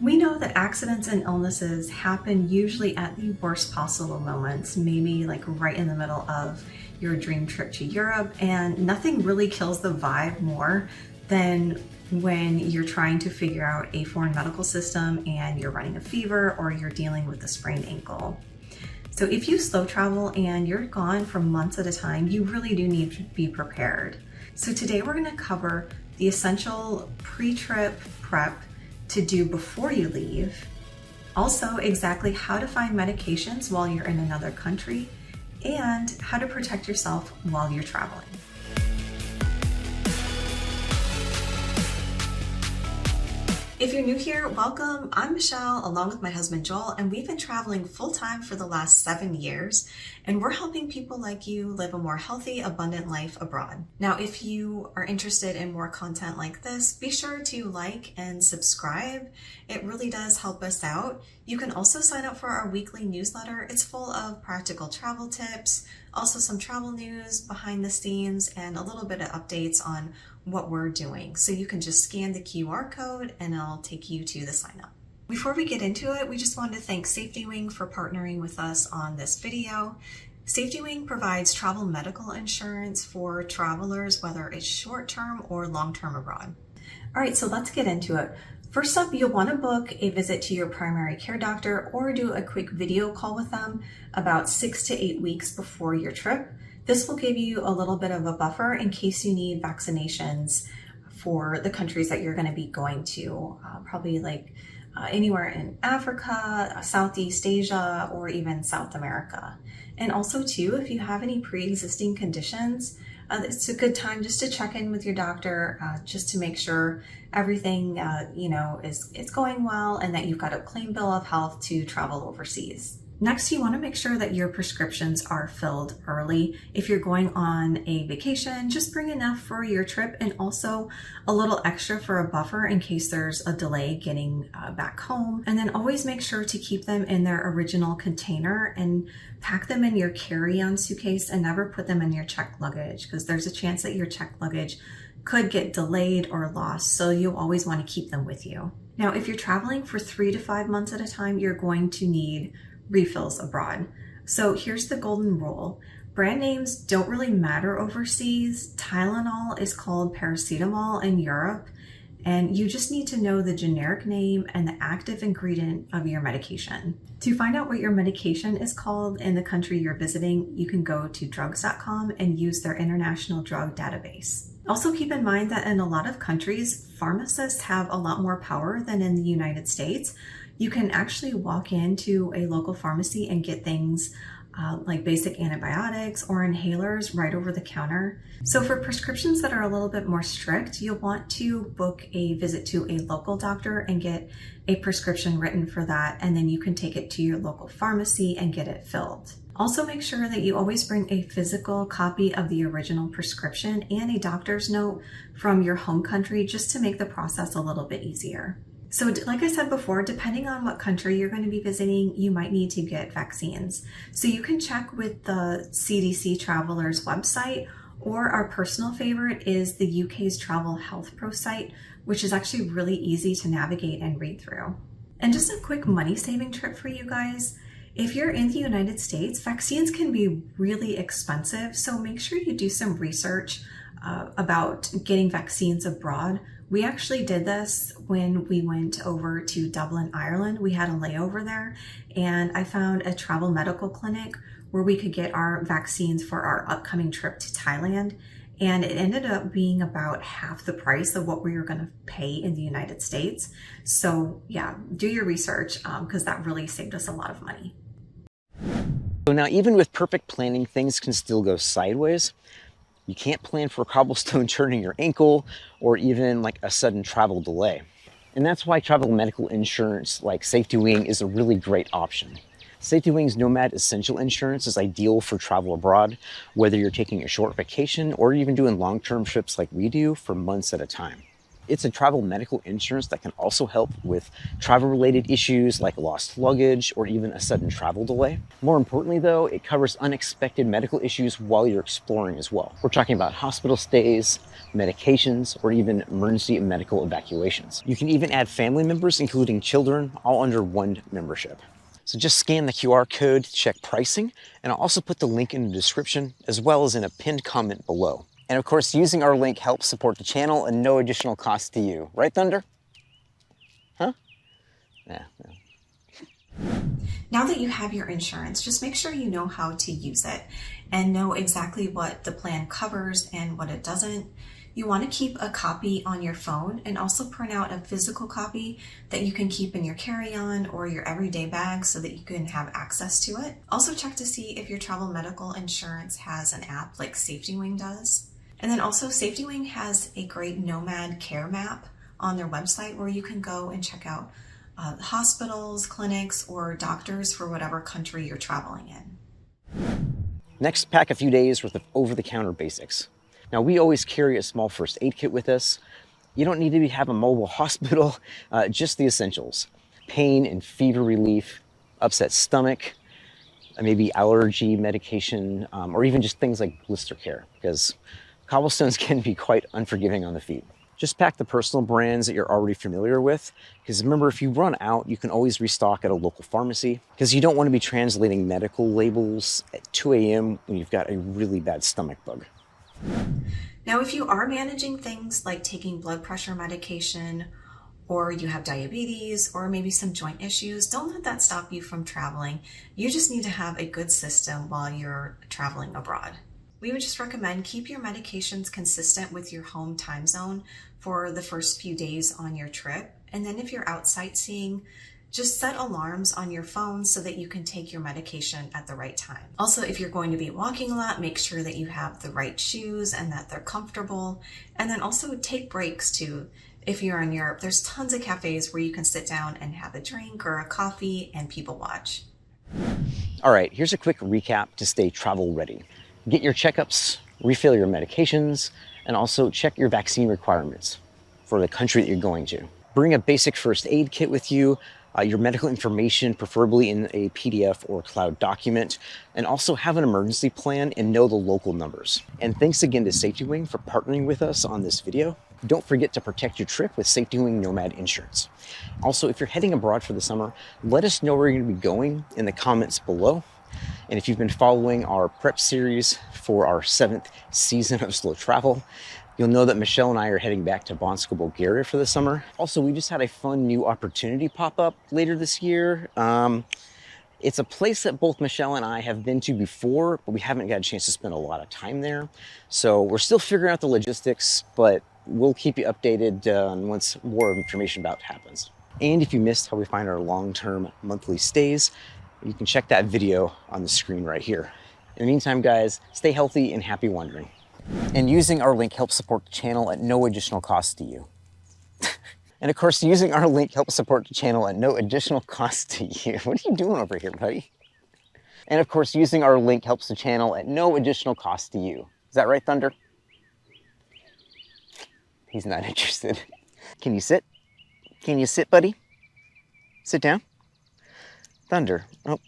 We know that accidents and illnesses happen usually at the worst possible moments, maybe like right in the middle of your dream trip to Europe, and nothing really kills the vibe more than when you're trying to figure out a foreign medical system and you're running a fever or you're dealing with a sprained ankle. So if you slow travel and you're gone for months at a time, you really do need to be prepared. So today we're going to cover the essential pre-trip prep to do before you leave, also exactly how to find medications while you're in another country, and how to protect yourself while you're traveling. If you're new here, welcome. I'm Michelle, along with my husband Joel, and we've been traveling full-time for the last 7 years, and we're helping people like you live a more healthy, abundant life abroad. Now, if you are interested in more content like this, be sure to like and subscribe. It really does help us out. You can also sign up for our weekly newsletter. It's full of practical travel tips, also some travel news, behind the scenes, and a little bit of updates on what we're doing. So you can just scan the QR code and it'll take you to the sign up. Before we get into it, we just wanted to thank Safety Wing for partnering with us on this video. Safety Wing provides travel medical insurance for travelers, whether it's short-term or long-term abroad. All right, so let's get into it. First up, you'll want to book a visit to your primary care doctor or do a quick video call with them about 6 to 8 weeks before your trip. This will give you a little bit of a buffer in case you need vaccinations for the countries that you're going to be going to, probably like anywhere in Africa, Southeast Asia, or even South America. And also too, if you have any pre-existing conditions, it's a good time just to check in with your doctor, just to make sure everything is going well and that you've got a clean bill of health to travel overseas. Next, you want to make sure that your prescriptions are filled early. If you're going on a vacation, just bring enough for your trip and also a little extra for a buffer in case there's a delay getting back home. And then always make sure to keep them in their original container and pack them in your carry-on suitcase and never put them in your checked luggage, because there's a chance that your checked luggage could get delayed or lost. So you'll always want to keep them with you. Now, if you're traveling for 3 to 5 months at a time, you're going to need refills abroad. So here's the golden rule. Brand names don't really matter overseas. Tylenol is called paracetamol in Europe, and you just need to know the generic name and the active ingredient of your medication. To find out what your medication is called in the country you're visiting, you can go to drugs.com and use their international drug database. Also keep in mind that in a lot of countries, pharmacists have a lot more power than in the United States. You can actually walk into a local pharmacy and get things like basic antibiotics or inhalers right over the counter. So for prescriptions that are a little bit more strict, you'll want to book a visit to a local doctor and get a prescription written for that, and then you can take it to your local pharmacy and get it filled. Also make sure that you always bring a physical copy of the original prescription and a doctor's note from your home country, just to make the process a little bit easier. So like I said before, depending on what country you're going to be visiting, you might need to get vaccines. So you can check with the CDC Travelers website, or our personal favorite is the UK's Travel Health Pro site, which is actually really easy to navigate and read through. And just a quick money saving trick for you guys. If you're in the United States, vaccines can be really expensive, so make sure you do some research about getting vaccines abroad. We actually did this when we went over to Dublin, Ireland. We had a layover there, and I found a travel medical clinic where we could get our vaccines for our upcoming trip to Thailand. And it ended up being about half the price of what we were going to pay in the United States. So yeah, do your research because that really saved us a lot of money. So now, even with perfect planning, things can still go sideways. You can't plan for a cobblestone turning your ankle or even like a sudden travel delay. And that's why travel medical insurance like Safety Wing is a really great option. Safety Wing's Nomad Essential Insurance is ideal for travel abroad, whether you're taking a short vacation or even doing long-term trips like we do for months at a time. It's a travel medical insurance that can also help with travel-related issues like lost luggage or even a sudden travel delay. More importantly though, it covers unexpected medical issues while you're exploring as well. We're talking about hospital stays, medications, or even emergency medical evacuations. You can even add family members, including children, all under one membership. So just scan the QR code to check pricing, and I'll also put the link in the description as well as in a pinned comment below. And of course, using our link helps support the channel and no additional cost to you. Right, Thunder? Huh? Yeah. Now that you have your insurance, just make sure you know how to use it and know exactly what the plan covers and what it doesn't. You want to keep a copy on your phone and also print out a physical copy that you can keep in your carry-on or your everyday bag so that you can have access to it. Also check to see if your travel medical insurance has an app like SafetyWing does. And then also SafetyWing has a great nomad care map on their website where you can go and check out hospitals, clinics, or doctors for whatever country you're traveling in. Next, pack a few days worth of over-the-counter basics. Now, we always carry a small first aid kit with us. You don't need to have a mobile hospital, just the essentials. Pain and fever relief, upset stomach, maybe allergy medication, or even just things like blister care, because cobblestones can be quite unforgiving on the feet. Just pack the personal brands that you're already familiar with, because remember, if you run out, you can always restock at a local pharmacy, because you don't want to be translating medical labels at 2 a.m. when you've got a really bad stomach bug. Now, if you are managing things like taking blood pressure medication, or you have diabetes, or maybe some joint issues, don't let that stop you from traveling. You just need to have a good system while you're traveling abroad. We would just recommend keep your medications consistent with your home time zone for the first few days on your trip. And then if you're out sightseeing, just set alarms on your phone so that you can take your medication at the right time. Also, if you're going to be walking a lot, make sure that you have the right shoes and that they're comfortable. And then also take breaks too. If you're in Europe, there's tons of cafes where you can sit down and have a drink or a coffee and people watch. All right, here's a quick recap to stay travel ready. Get your checkups, refill your medications, and also check your vaccine requirements for the country that you're going to. Bring a basic first aid kit with you, your medical information, preferably in a PDF or cloud document, and also have an emergency plan and know the local numbers. And thanks again to SafetyWing for partnering with us on this video. Don't forget to protect your trip with SafetyWing Nomad Insurance. Also, if you're heading abroad for the summer, let us know where you're going to be going in the comments below. And if you've been following our prep series for our 7th season of Slow Travel, you'll know that Michelle and I are heading back to Bansko, Bulgaria for the summer. Also, we just had a fun new opportunity pop up later this year. It's a place that both Michelle and I have been to before, but we haven't got a chance to spend a lot of time there. So we're still figuring out the logistics, but we'll keep you updated once more information about it happens. And if you missed how we find our long-term monthly stays, you can check that video on the screen right here. In the meantime, guys, stay healthy and happy wandering. And using our link helps support the channel at no additional cost to you. And of course, using our link helps support the channel at no additional cost to you. What are you doing over here, buddy? And of course, using our link helps the channel at no additional cost to you. Is that right, Thunder? He's not interested. Can you sit? Can you sit, buddy? Sit down. Thunder. Oh.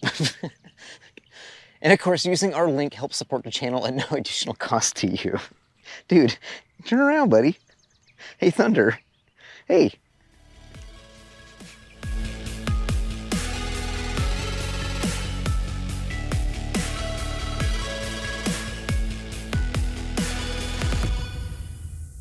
And of course, using our link helps support the channel at no additional cost to you. Dude, turn around, buddy. Hey, Thunder. Hey.